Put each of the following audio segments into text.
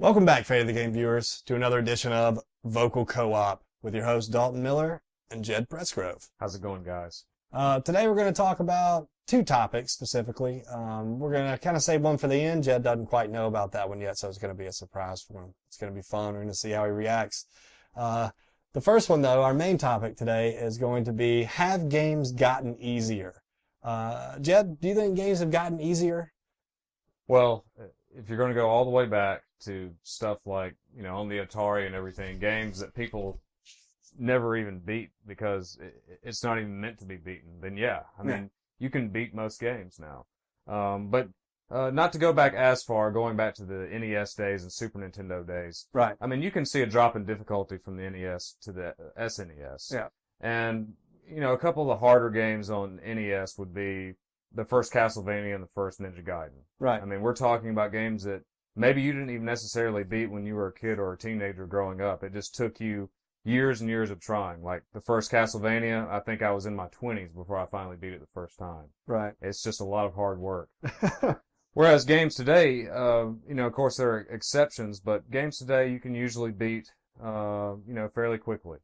Welcome back, Fate of the Game viewers, to another edition of Vocal Co-op with your hosts Dalton Miller and Jed Pressgrove. How's it going, guys? Today we're going to talk about two topics specifically. We're going to kind of save one for the end. Jed doesn't quite know about that one yet, so it's going to be a surprise for him. It's going to be fun. We're going to see how he reacts. The first one, though, our main topic today is going to be, have games gotten easier? Jed, do you think games have gotten easier? Well, if you're going to go all the way back to stuff like, on the Atari and everything, games that people never even beat because it's not even meant to be beaten, then yeah, I mean, you can beat most games now. But not to go back as far, going back to the NES days and Super Nintendo days. Right. I mean, you can see a drop in difficulty from the NES to the SNES. Yeah. And, a couple of the harder games on NES would be the first Castlevania and the first Ninja Gaiden. Right. I mean, we're talking about games that maybe you didn't even necessarily beat when you were a kid or a teenager growing up. It just took you years and years of trying. Like the first Castlevania, I think I was in my 20s before I finally beat it the first time. Right. It's just a lot of hard work. Whereas games today, of course there are exceptions, but games today you can usually beat, fairly quickly.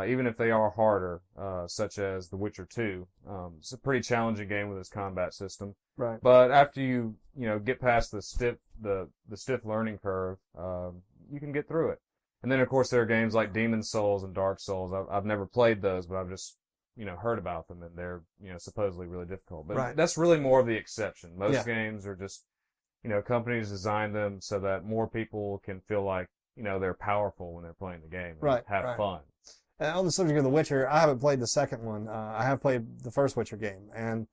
Even if they are harder, such as The Witcher 2. It's a pretty challenging game with its combat system. Right. But after you get past the stiff learning curve, you can get through it. And then of course there are games like Demon's Souls and Dark Souls. I've never played those, but I've just, heard about them, and they're, supposedly really difficult. But that's really more of the exception. Most games are just, companies design them so that more people can feel like, they're powerful when they're playing the game and have fun. On the subject of The Witcher, I haven't played the second one. I have played the first Witcher game, and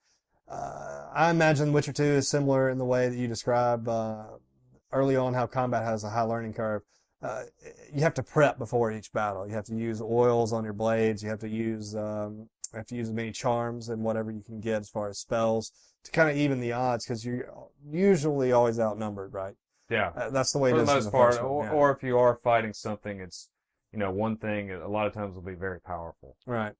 I imagine Witcher 2 is similar in the way that you describe early on how combat has a high learning curve. You have to prep before each battle. You have to use oils on your blades. You have to use as many charms and whatever you can get as far as spells to kind of even the odds, because you're usually always outnumbered, right? Yeah. That's the way it for is the in most part. first one, Or if you are fighting something, it's one thing a lot of times will be very powerful. Right.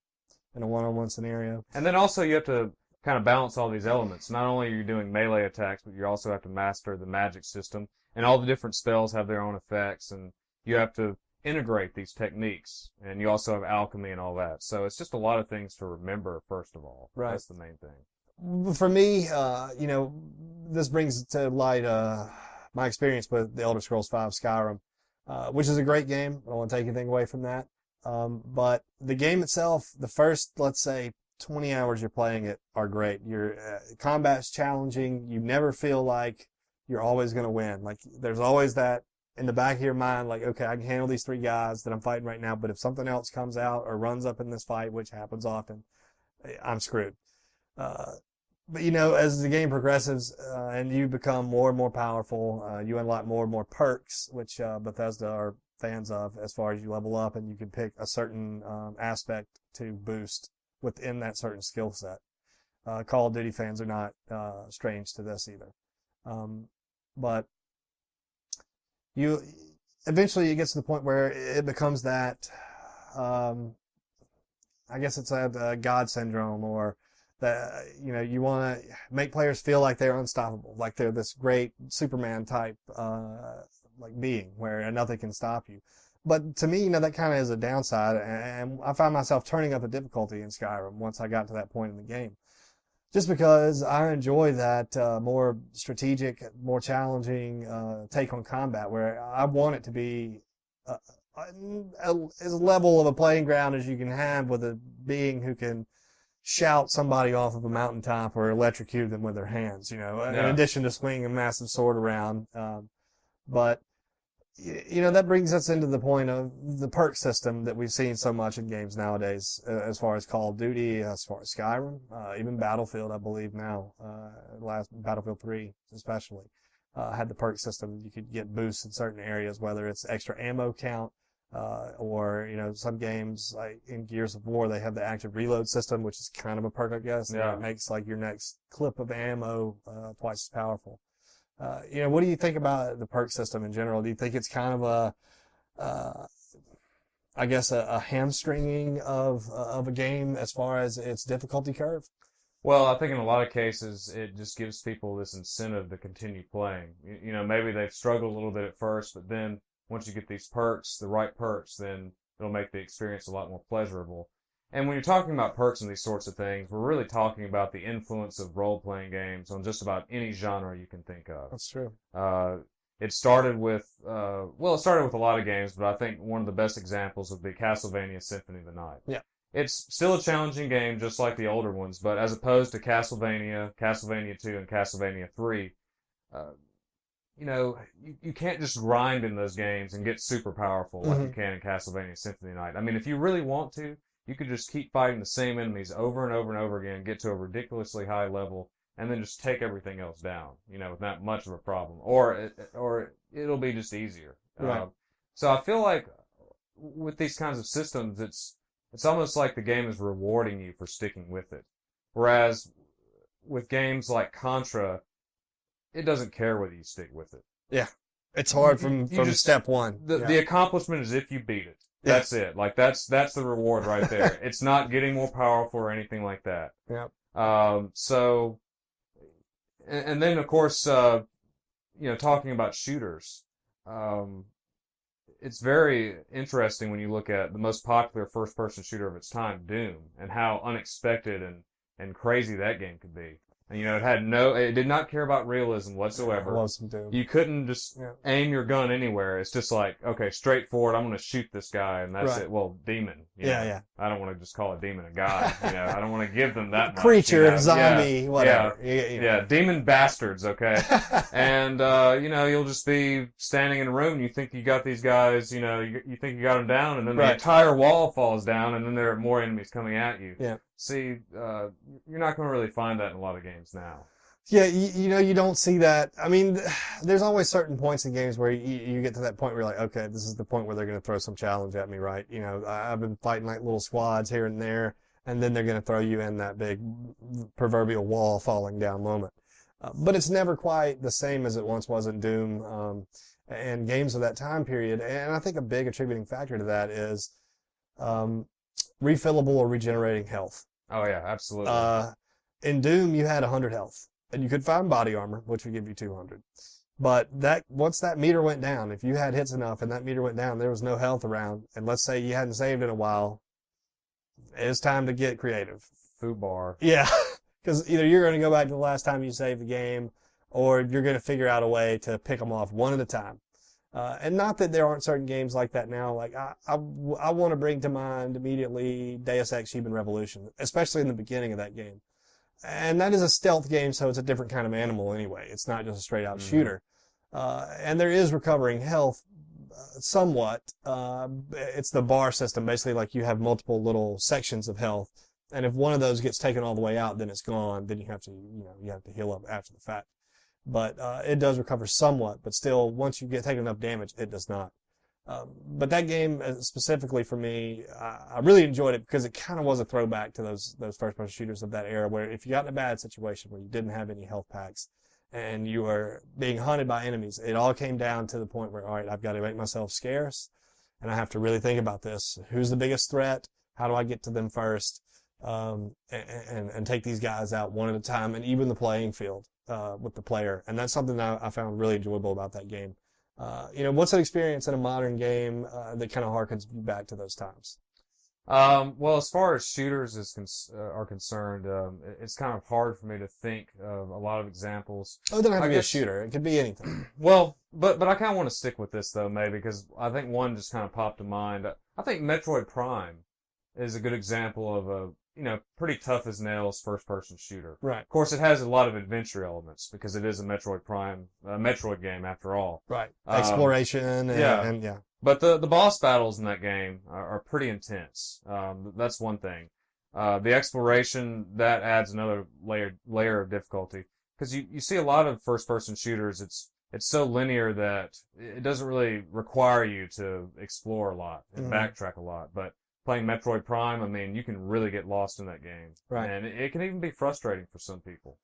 In a one-on-one scenario. And then also you have to kind of balance all these elements. Not only are you doing melee attacks, but you also have to master the magic system. And all the different spells have their own effects, and you have to integrate these techniques. And you also have alchemy and all that. So it's just a lot of things to remember, first of all. Right. That's the main thing. For me, this brings to light my experience with The Elder Scrolls V Skyrim. Which is a great game. I don't want to take anything away from that. But the game itself, the first, let's say, 20 hours you're playing it are great. Your combat's challenging. You never feel like you're always going to win. Like, there's always that in the back of your mind, like, okay, I can handle these three guys that I'm fighting right now, but if something else comes out or runs up in this fight, which happens often, I'm screwed. But, as the game progresses and you become more and more powerful, you unlock more and more perks, which Bethesda are fans of, as far as you level up and you can pick a certain aspect to boost within that certain skill set. Call of Duty fans are not strange to this either. But eventually it gets to the point where it becomes that, I guess it's a God syndrome, or that, you want to make players feel like they're unstoppable, like they're this great Superman type, being where nothing can stop you. But to me, that kind of is a downside, and I found myself turning up the difficulty in Skyrim once I got to that point in the game. Just because I enjoy that more strategic, more challenging take on combat, where I want it to be as level of a playing ground as you can have with a being who can shout somebody off of a mountaintop or electrocute them with their hands, in addition to swinging a massive sword around. But that brings us into the point of the perk system that we've seen so much in games nowadays, as far as Call of Duty, as far as Skyrim, even Battlefield, I believe now, last Battlefield 3 especially, had the perk system. You could get boosts in certain areas, whether it's extra ammo count, or, some games like in Gears of War, they have the active reload system, which is kind of a perk, I guess. Yeah. It makes like your next clip of ammo, twice as powerful. What do you think about the perk system in general? Do you think it's kind of a hamstringing of a game as far as its difficulty curve? Well, I think in a lot of cases, it just gives people this incentive to continue playing. You know, maybe they've struggled a little bit at first, but then once you get these perks, the right perks, then it'll make the experience a lot more pleasurable. And when you're talking about perks and these sorts of things, we're really talking about the influence of role-playing games on just about any genre you can think of. That's true. It started with, it started with a lot of games, but I think one of the best examples would be Castlevania Symphony of the Night. Yeah. It's still a challenging game, just like the older ones, but as opposed to Castlevania, Castlevania 2, and Castlevania 3, you know, you can't just grind in those games and get super powerful like you can in Castlevania Symphony of the Night. I mean, if you really want to, you could just keep fighting the same enemies over and over and over again, get to a ridiculously high level, and then just take everything else down, you know, with not much of a problem. Or it'll be just easier. Right. So I feel like with these kinds of systems, it's almost like the game is rewarding you for sticking with it. Whereas with games like Contra, it doesn't care whether you stick with it. Yeah. It's hard from just, step one. The accomplishment is if you beat it. That's it. Like that's the reward right there. It's not getting more powerful or anything like that. Yeah. So, and then of course, you know, talking about shooters, it's very interesting when you look at the most popular first-person shooter of its time, Doom, and how unexpected and crazy that game could be. And, you know, it did not care about realism whatsoever. I love some Doom. You couldn't just aim your gun anywhere. It's just like, okay, straightforward, I'm going to shoot this guy, and that's it. Well, demon. Yeah. I don't want to just call a demon a guy. You know, I don't want to give them that much. Creature, you know? zombie, whatever. Yeah, demon bastards, okay? And, you know, you'll just be standing in a room, and you think you got these guys, you know, you think you got them down, and then the entire wall falls down, and then there are more enemies coming at you. Yeah. See, you're not going to really find that in a lot of games now. Yeah, you know, you don't see that. I mean, there's always certain points in games where you get to that point where you're like, okay, this is the point where they're going to throw some challenge at me, right? You know, I've been fighting like little squads here and there, and then they're going to throw you in that big proverbial wall falling down moment. But it's never quite the same as it once was in Doom and games of that time period. And I think a big attributing factor to that is refillable or regenerating health. Oh yeah, absolutely. In Doom, you had 100 health, and you could find body armor, which would give you 200. But once that meter went down, if you had hits enough and that meter went down, there was no health around. And let's say you hadn't saved in a while, it's time to get creative. Food bar. Yeah, because either you're going to go back to the last time you saved the game, or you're going to figure out a way to pick them off one at a time. And not that there aren't certain games like that now. Like I want to bring to mind immediately Deus Ex Human Revolution, especially in the beginning of that game. And that is a stealth game, so it's a different kind of animal anyway. It's not just a straight out shooter. And there is recovering health somewhat. It's the bar system, basically like you have multiple little sections of health. And if one of those gets taken all the way out, then it's gone. Then you have to heal up after the fact. But it does recover somewhat, but still, once you take enough damage, it does not. But that game, specifically for me, I really enjoyed it because it kind of was a throwback to those first-person shooters of that era, where if you got in a bad situation where you didn't have any health packs and you were being hunted by enemies, it all came down to the point where, all right, I've got to make myself scarce, and I have to really think about this. Who's the biggest threat? How do I get to them first? And take these guys out one at a time, and even the playing field with the player. And that's something that I found really enjoyable about that game. What's an experience in a modern game that kind of harkens you back to those times? Well, as far as shooters are concerned, it's kind of hard for me to think of a lot of examples. Oh, it doesn't have to be a shooter. It could be anything. Well, but I kind of want to stick with this though, maybe, because I think one just kind of popped to mind. I think Metroid Prime is a good example of a pretty tough as nails first-person shooter. Right. Of course, it has a lot of adventure elements because it is a Metroid Prime, Metroid game after all. Right. Exploration and yeah. But the boss battles in that game are pretty intense. That's one thing. The exploration, that adds another layer of difficulty. Because you see a lot of first-person shooters, it's so linear that it doesn't really require you to explore a lot and backtrack a lot. But playing Metroid Prime, I mean, you can really get lost in that game. Right. And it can even be frustrating for some people.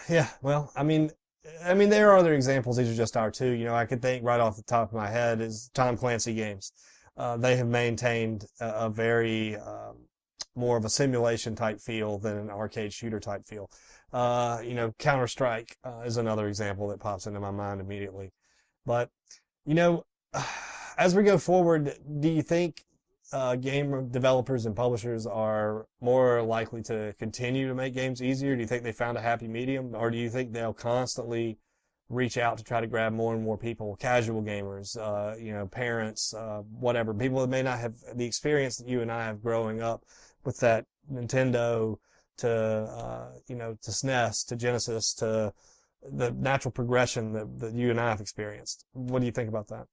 Yeah, well, I mean, there are other examples. These are just our two. I could think right off the top of my head is Tom Clancy games. They have maintained a very more of a simulation type feel than an arcade shooter type feel. Counter-Strike is another example that pops into my mind immediately. But, you know, as we go forward, do you think game developers and publishers are more likely to continue to make games easier? Do you think they found a happy medium? Or do you think they'll constantly reach out to try to grab more and more people, casual gamers, parents, whatever, people that may not have the experience that you and I have growing up with that Nintendo to SNES, to Genesis, to the natural progression that you and I have experienced? What do you think about that?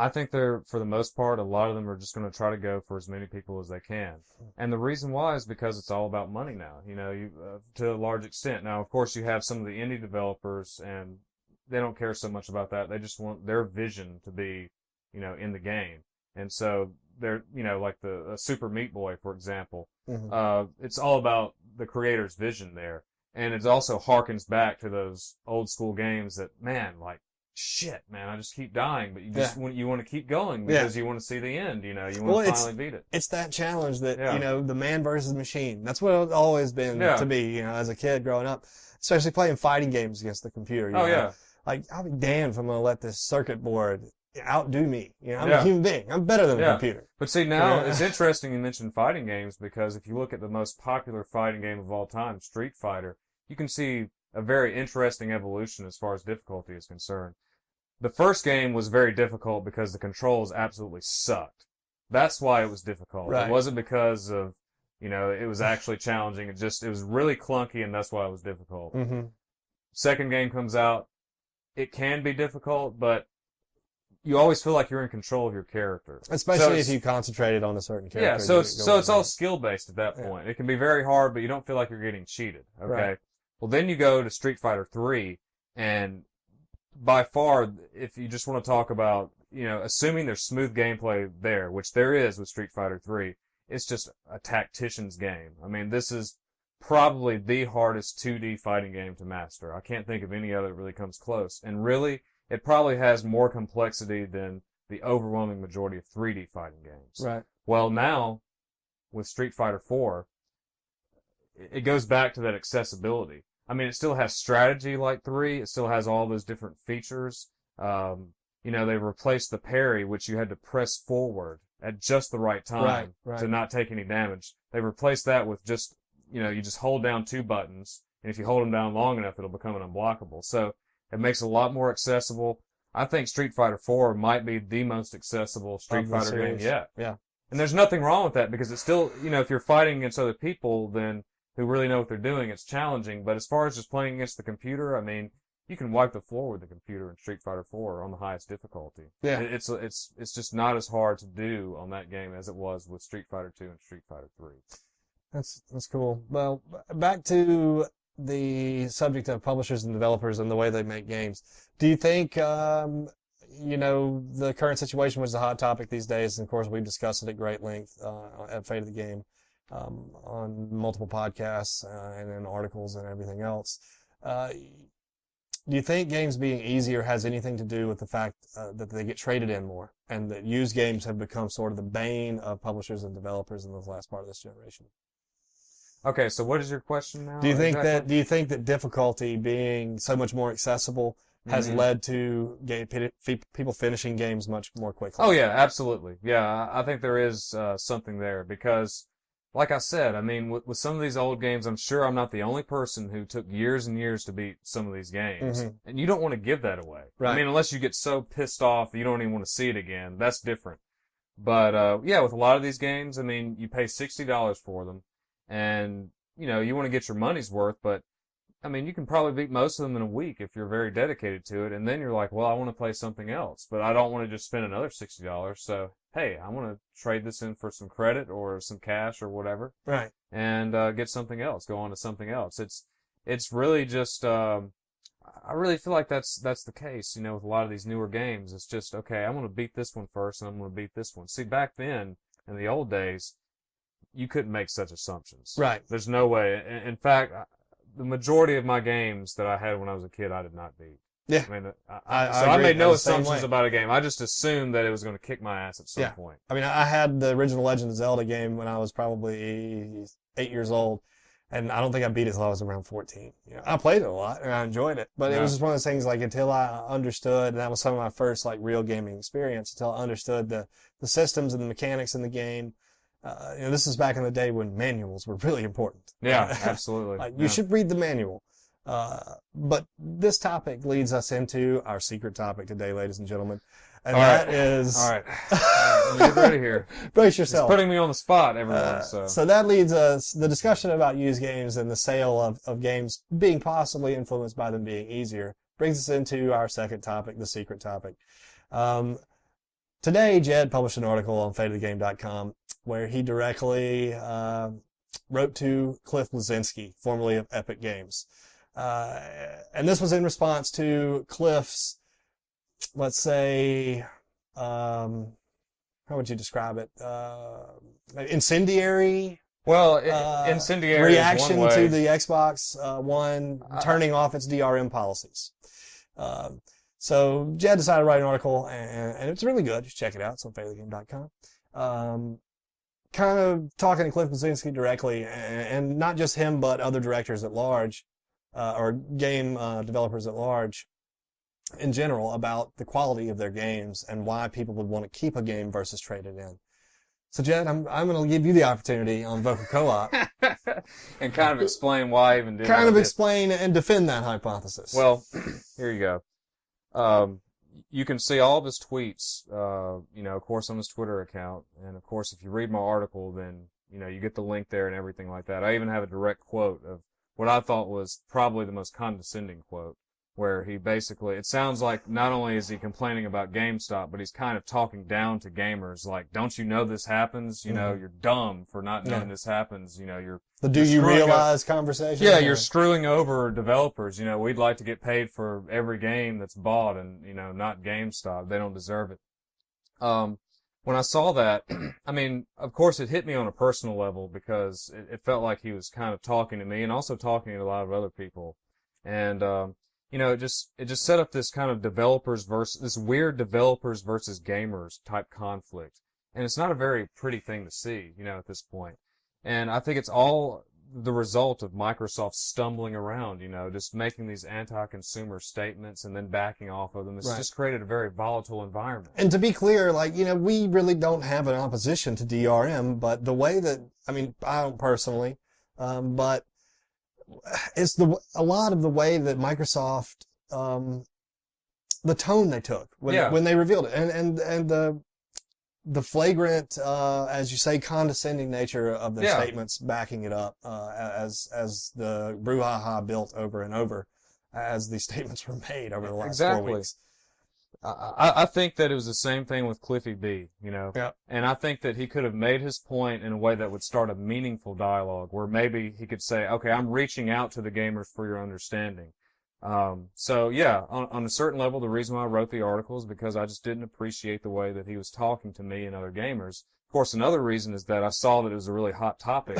I think for the most part, a lot of them are just going to try to go for as many people as they can. And the reason why is because it's all about money now, to a large extent. Now, of course, you have some of the indie developers, and they don't care so much about that. They just want their vision to be, in the game. And so they're, like the Super Meat Boy, for example. Mm-hmm. It's all about the creator's vision there. And it also harkens back to those old school games that, man, like, shit, man, I just keep dying, but you want to keep going because you want to see the end, you want to finally beat it. It's that challenge that, the man versus machine. That's what it's always been to me, as a kid growing up, especially playing fighting games against the computer. Yeah. Like, I'll be damned if I'm going to let this circuit board outdo me. I'm a human being. I'm better than the computer. But see, now it's interesting you mentioned fighting games, because if you look at the most popular fighting game of all time, Street Fighter, you can see a very interesting evolution as far as difficulty is concerned. The first game was very difficult because the controls absolutely sucked. That's why it was difficult. Right. It wasn't because of, it was actually challenging. It was really clunky, and that's why it was difficult. Mm-hmm. Second game comes out. It can be difficult, but you always feel like you're in control of your character. Especially if you concentrated on a certain character. Yeah, so it's all skill-based at that point. It can be very hard, but you don't feel like you're getting cheated. Okay? Right. Well, then you go to Street Fighter 3, and by far, if you just want to talk about, assuming there's smooth gameplay there, which there is with Street Fighter 3, it's just a tactician's game. I mean, this is probably the hardest 2D fighting game to master. I can't think of any other that really comes close. And really, it probably has more complexity than the overwhelming majority of 3D fighting games. Right. Well, now, with Street Fighter 4, it goes back to that accessibility. I mean, it still has strategy like 3. It still has all those different features. They replaced the parry, which you had to press forward at just the right time to not take any damage. They replaced that with just, you just hold down 2 buttons, and if you hold them down long enough, it'll become an unblockable. So it makes it a lot more accessible. I think Street Fighter 4 might be the most accessible Street Fighter game yet. Yeah. And there's nothing wrong with that, because it's still, if you're fighting against other people, then who really know what they're doing, it's challenging. But as far as just playing against the computer, I mean, you can wipe the floor with the computer in Street Fighter 4 on the highest difficulty. Yeah. It's just not as hard to do on that game as it was with Street Fighter 2 and Street Fighter 3. That's cool. Well, back to the subject of publishers and developers and the way they make games. Do you think, the current situation, which is a hot topic these days, and of course we've discussed it at great length at Fate of the Game, on multiple podcasts and in articles and everything else. Do you think games being easier has anything to do with the fact that they get traded in more, and that used games have become sort of the bane of publishers and developers in the last part of this generation? Okay, so what is your question now? Do you think that difficulty being so much more accessible has led to people finishing games much more quickly? Oh yeah, absolutely. Yeah, I think there is something there, because like I said, I mean, with some of these old games, I'm sure I'm not the only person who took years and years to beat some of these games. Mm-hmm. And you don't want to give that away. Right. I mean, unless you get so pissed off that you don't even want to see it again. That's different. But, with a lot of these games, I mean, you pay $60 for them, and, you want to get your money's worth, but, I mean, you can probably beat most of them in a week if you're very dedicated to it, and then you're like, well, I want to play something else, but I don't want to just spend another $60, so, hey, I want to trade this in for some credit or some cash or whatever. Right. And get something else, go on to something else. It's really just, I really feel like that's the case, with a lot of these newer games. It's just, okay, I'm going to beat this one first, and I'm going to beat this one. See, back then, in the old days, you couldn't make such assumptions. Right. There's no way. In fact, the majority of my games that I had when I was a kid, I did not beat. Yeah. I mean, I I agree. made no I'm the same assumptions way. about a game. I just assumed that it was going to kick my ass at some point. I mean, I had the original Legend of Zelda game when I was probably 8 years old, and I don't think I beat it until I was around 14. You know, I played it a lot and I enjoyed it, but it was just one of those things like until I understood, and that was some of my first like real gaming experience, until I understood the systems and the mechanics in the game. You know, this is back in the day when manuals were really important. Yeah, absolutely. Like, you should read the manual. But this topic leads us into our secret topic today, ladies and gentlemen. And All that right. is... All right. Let me get ready here. Brace yourself. It's putting me on the spot, everyone. So that leads us, the discussion about used games and the sale of games being possibly influenced by them being easier, brings us into our second topic, the secret topic. Today, Jed published an article on fateofthegame.com where he directly wrote to Cliff Bleszinski, formerly of Epic Games. And this was in response to Cliff's, let's say, how would you describe it? Incendiary. Well, incendiary reaction is one way. to the Xbox One turning off its DRM policies. So Jed decided to write an article, and it's really good. Just check it out. It's on fateofthegame.com. Kind of talking to Cliff Bleszinski directly, and not just him, but other directors at large, or game developers at large in general, about the quality of their games and why people would want to keep a game versus trade it in. So Jed, I'm going to give you the opportunity on Vocal Co-op. And kind of explain why I even did Kind of it. explain and defend that hypothesis. Well, here you go. You can see all of his tweets, you know, of course, on his Twitter account. And of course, if you read my article, then, you know, you get the link there and everything like that. I even have a direct quote of what I thought was probably the most condescending quote, where he basically, it sounds like not only is he complaining about GameStop, but he's kind of talking down to gamers, like, don't you know this happens? You know, you're dumb for not knowing this happens. You know, you're the do you realize conversation? Yeah, you're screwing over developers. You know, we'd like to get paid for every game that's bought, and, you know, not GameStop. They don't deserve it. When I saw that, I mean, of course it hit me on a personal level because it felt like he was kind of talking to me and also talking to a lot of other people. And, you know, it just set up this kind of this weird developers versus gamers type conflict. And it's not a very pretty thing to see, you know, at this point. And I think it's all the result of Microsoft stumbling around, you know, just making these anti-consumer statements and then backing off of them. It's just created a very volatile environment. And to be clear, like, you know, we really don't have an opposition to DRM, but the way that, I mean, I don't personally, but it's a lot of the way that Microsoft, the tone they took when they revealed it, and the flagrant, as you say, condescending nature of their statements backing it up, as the brouhaha built over and over as these statements were made over the last 4 weeks. I think that it was the same thing with Cliffy B, you know, and I think that he could have made his point in a way that would start a meaningful dialogue where maybe he could say, okay, I'm reaching out to the gamers for your understanding. So yeah, on a certain level, the reason why I wrote the article is because I just didn't appreciate the way that he was talking to me and other gamers. Of course, another reason is that I saw that it was a really hot topic,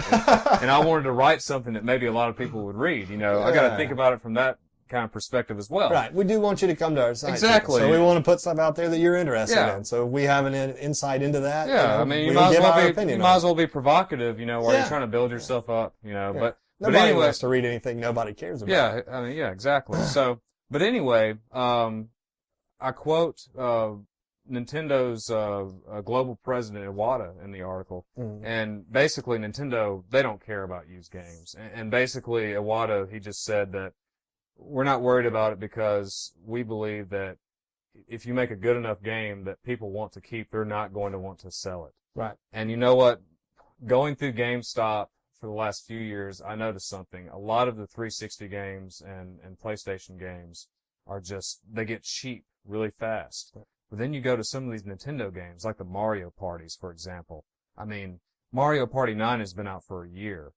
and I wanted to write something that maybe a lot of people would read. You know, I got to think about it from that kind of perspective as well. Right. We do want you to come to our site. Exactly. So we want to put stuff out there that you're interested in. So if we have an insight into that, yeah, you know, I mean, you might as well be provocative, you know, while you're trying to build yourself up, you know, but nobody anyway, wants to read anything nobody cares about. Yeah, I mean, yeah, exactly. So, but anyway, I quote Nintendo's global president Iwata in the article, and basically Nintendo, they don't care about used games, and basically Iwata, he just said that we're not worried about it because we believe that if you make a good enough game that people want to keep, they're not going to want to sell it. Right. And you know what? Going through GameStop for the last few years, I noticed something. A lot of the 360 games and PlayStation games are just, they get cheap really fast. But then you go to some of these Nintendo games, like the Mario Parties, for example. I mean, Mario Party 9 has been out for a year.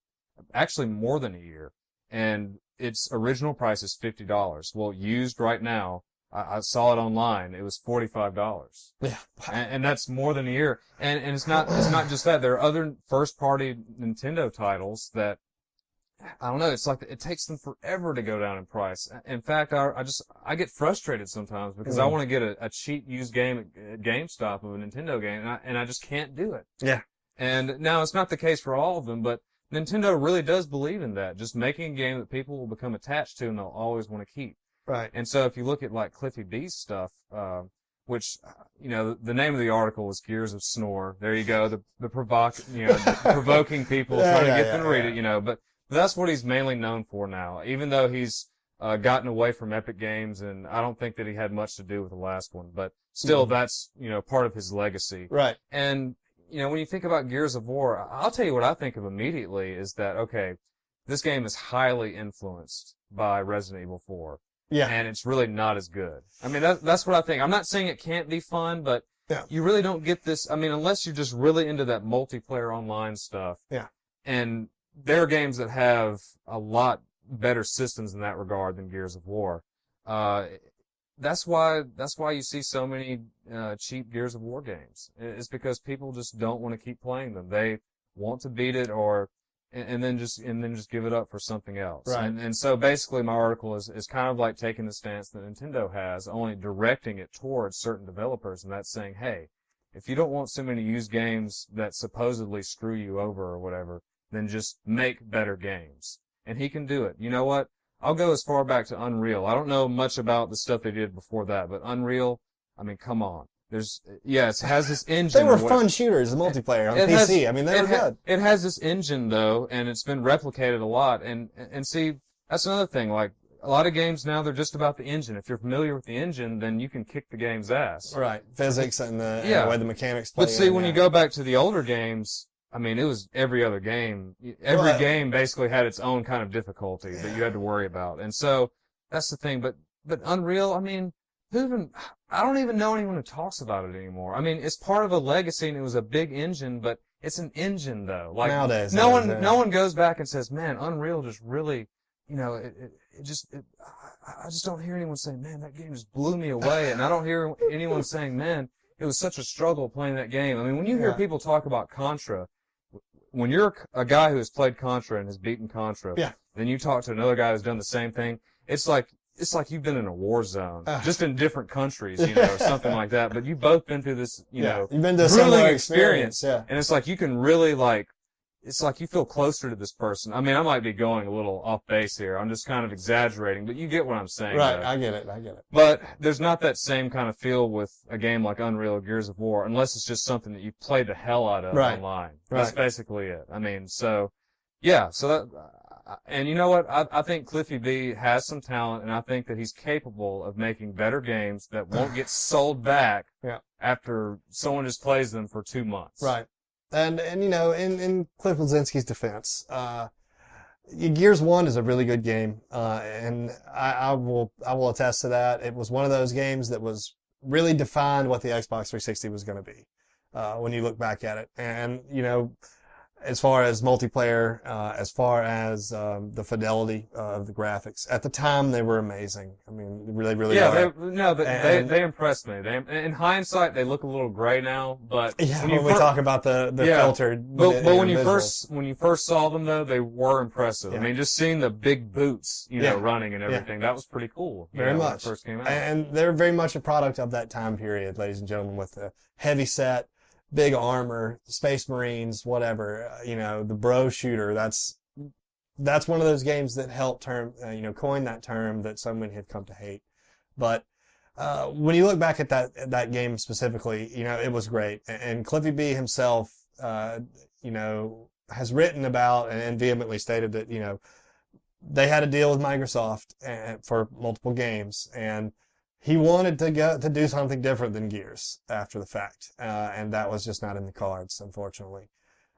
Actually, more than a year. And its original price is $50. Well, used right now, I saw it online. It was $45. Yeah. And that's more than a year. And it's not just that. There are other first-party Nintendo titles that I don't know. It's like it takes them forever to go down in price. In fact, I get frustrated sometimes because I want to get a cheap used game at GameStop of a Nintendo game, and I just can't do it. Yeah. And now it's not the case for all of them, but Nintendo really does believe in that, just making a game that people will become attached to and they'll always want to keep. Right. And so if you look at like Cliffy B's stuff, which, the name of the article was Gears of Snore. There you go. The provoking people, trying to get them to read it, but that's what he's mainly known for now, even though he's gotten away from Epic Games, and I don't think that he had much to do with the last one, but still that's, part of his legacy. Right. And, when you think about Gears of War, I'll tell you what I think of immediately is that, okay, this game is highly influenced by Resident Evil 4. Yeah. And it's really not as good. I mean, that's what I think. I'm not saying it can't be fun, but you really don't get this. I mean, unless you're just really into that multiplayer online stuff. Yeah. And there are games that have a lot better systems in that regard than Gears of War. That's why you see so many cheap Gears of War games. It's because people just don't want to keep playing them. They want to beat it and then just give it up for something else. Right. And so basically my article is kind of like taking the stance that Nintendo has, only directing it towards certain developers, and that's saying, hey, if you don't want so many used games that supposedly screw you over or whatever, then just make better games. And he can do it. You know what? I'll go as far back to Unreal. I don't know much about the stuff they did before that, but Unreal, I mean, come on. It has this engine. They were fun shooters, the multiplayer on PC. I mean, they were good. It has this engine though, and it's been replicated a lot. And see, that's another thing. Like a lot of games now, they're just about the engine. If you're familiar with the engine, then you can kick the game's ass. Right. Physics and the way the mechanics play. But see, when you go back to the older games, I mean, it was every other game. Every game basically had its own kind of difficulty that you had to worry about. And so that's the thing. But Unreal, I mean, I don't even know anyone who talks about it anymore. I mean, it's part of a legacy and it was a big engine, but it's an engine though. Like nowadays, no one goes back and says, man, Unreal just really, I just don't hear anyone saying, man, that game just blew me away. And I don't hear anyone saying, man, it was such a struggle playing that game. I mean, when you hear people talk about Contra, when you're a guy who has played Contra and has beaten Contra, then you talk to another guy who's done the same thing, it's like you've been in a war zone, just in different countries, or something like that. But you've both been through this, you've been to a similar experience. And it's like you can really it's like you feel closer to this person. I mean, I might be going a little off base here. I'm just kind of exaggerating, but you get what I'm saying. Right, though. I get it. But there's not that same kind of feel with a game like Unreal or Gears of War, unless it's just something that you played the hell out of online. That's basically it. I mean, so that, and you know what? I think Cliffy B has some talent, and I think that he's capable of making better games that won't get sold back after someone just plays them for 2 months. Right. And in Cliff Bleszinski's defense, Gears 1 is a really good game, and I will attest to that. It was one of those games that was really defined what the Xbox 360 was going to be, when you look back at it. And, as far as multiplayer, as far as the fidelity of the graphics. At the time, they were amazing. I mean, they really are. They impressed me. In hindsight, they look a little gray now, but when we talk about the filtered. But when you first saw them though, they were impressive. I mean, just seeing the big boots, running and everything, that was pretty cool. Very much. When it first came out. And they're very much a product of that time period, ladies and gentlemen, with the heavy set, big armor, Space Marines, whatever, the bro shooter. That's one of those games that helped coin that term that so many have come to hate. But, when you look back at that game specifically, it was great. And Cliffy B himself, has written about and vehemently stated that, they had a deal with Microsoft for multiple games, and he wanted to do something different than Gears after the fact, and that was just not in the cards, unfortunately.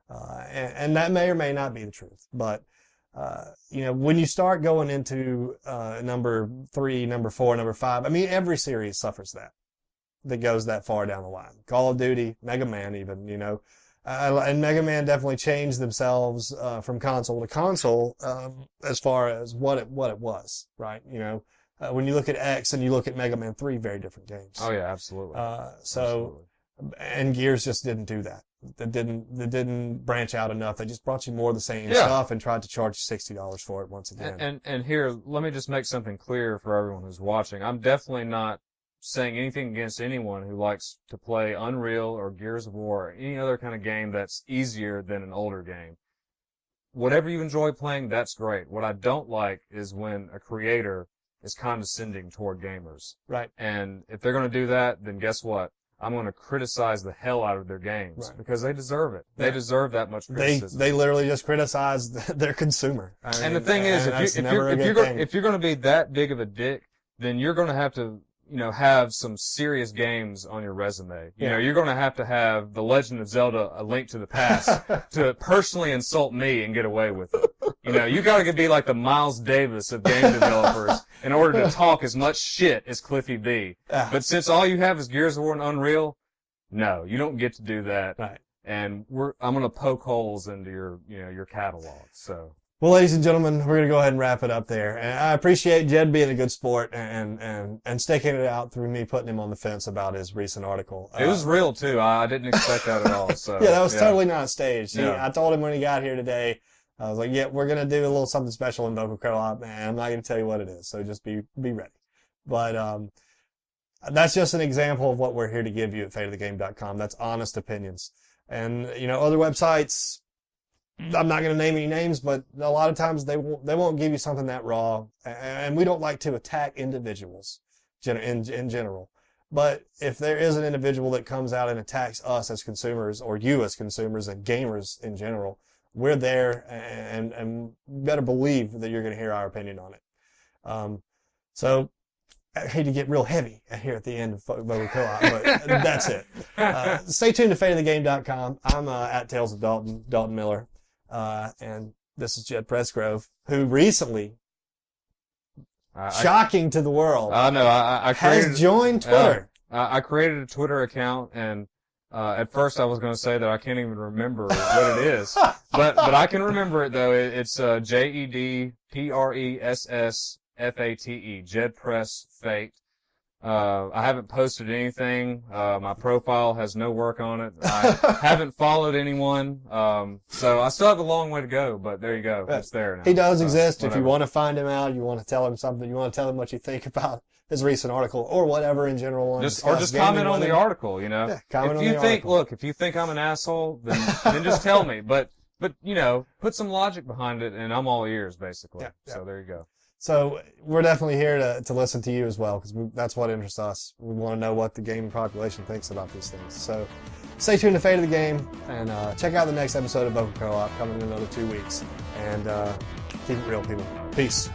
And that may or may not be the truth, but when you start going into number 3, number 4, number 5, I mean, every series suffers that goes that far down the line. Call of Duty, Mega Man, even, and Mega Man definitely changed themselves from console to console as far as what it was, right? When you look at X and you look at Mega Man 3, very different games. Oh yeah, absolutely. And Gears just didn't do that. that didn't branch out enough. They just brought you more of the same stuff and tried to charge you $60 for it once again. And here, let me just make something clear for everyone who's watching. I'm definitely not saying anything against anyone who likes to play Unreal or Gears of War or any other kind of game that's easier than an older game. Whatever you enjoy playing, that's great. What I don't like is when a creator is condescending toward gamers. Right. And if they're going to do that, then guess what? I'm going to criticize the hell out of their games because they deserve it. They deserve that much criticism. They literally just criticize their consumer. And the thing is, if you're going to be that big of a dick, then you're going to have to, have some serious games on your resume. You're going to have The Legend of Zelda: A Link to the Past to personally insult me and get away with it. You got to be like the Miles Davis of game developers in order to talk as much shit as Cliffy B. But since all you have is Gears of War and Unreal, no, you don't get to do that. Right. And I'm going to poke holes into your catalog. So. Well, ladies and gentlemen, we're going to go ahead and wrap it up there. And I appreciate Jed being a good sport and sticking it out through me putting him on the fence about his recent article. It was real, too. I didn't expect that at all. So yeah, that was totally not staged. I told him when he got here today, I was like, yeah, we're going to do a little something special in Vocal Co-op, man. I'm not going to tell you what it is, so just be ready. But that's just an example of what we're here to give you at fateofthegame.com. That's honest opinions. And, other websites, I'm not going to name any names, but a lot of times they won't give you something that raw. And we don't like to attack individuals in general. But if there is an individual that comes out and attacks us as consumers or you as consumers and gamers in general, we're there and better believe that you're going to hear our opinion on it. So I hate to get real heavy here at the end of Vocal Co-op, but that's it. Stay tuned to fateofthegame.com. I'm at Tales of Dalton Miller. And this is Jed Pressgrove, who recently, shocking to the world, I know, I created, has joined Twitter. I created a Twitter account, and at first I was going to say that I can't even remember what it is, but I can remember it though. It's JEDPRESSFATE, Jed Press Fate. I haven't posted anything. My profile has no work on it. I haven't followed anyone. So I still have a long way to go, but there you go. It's there now. He does exist. Whatever. If you want to find him out, you want to tell him something, you want to tell him what you think about his recent article or whatever in general. Just comment on the article, Yeah, if you think I'm an asshole, then just tell me. But, put some logic behind it and I'm all ears, basically. Yeah. So there you go. So we're definitely here to listen to you as well, because that's what interests us. We want to know what the gaming population thinks about these things. So stay tuned to Fate of the Game, and check out the next episode of Vocal Co-op coming in another 2 weeks. And keep it real, people. Peace.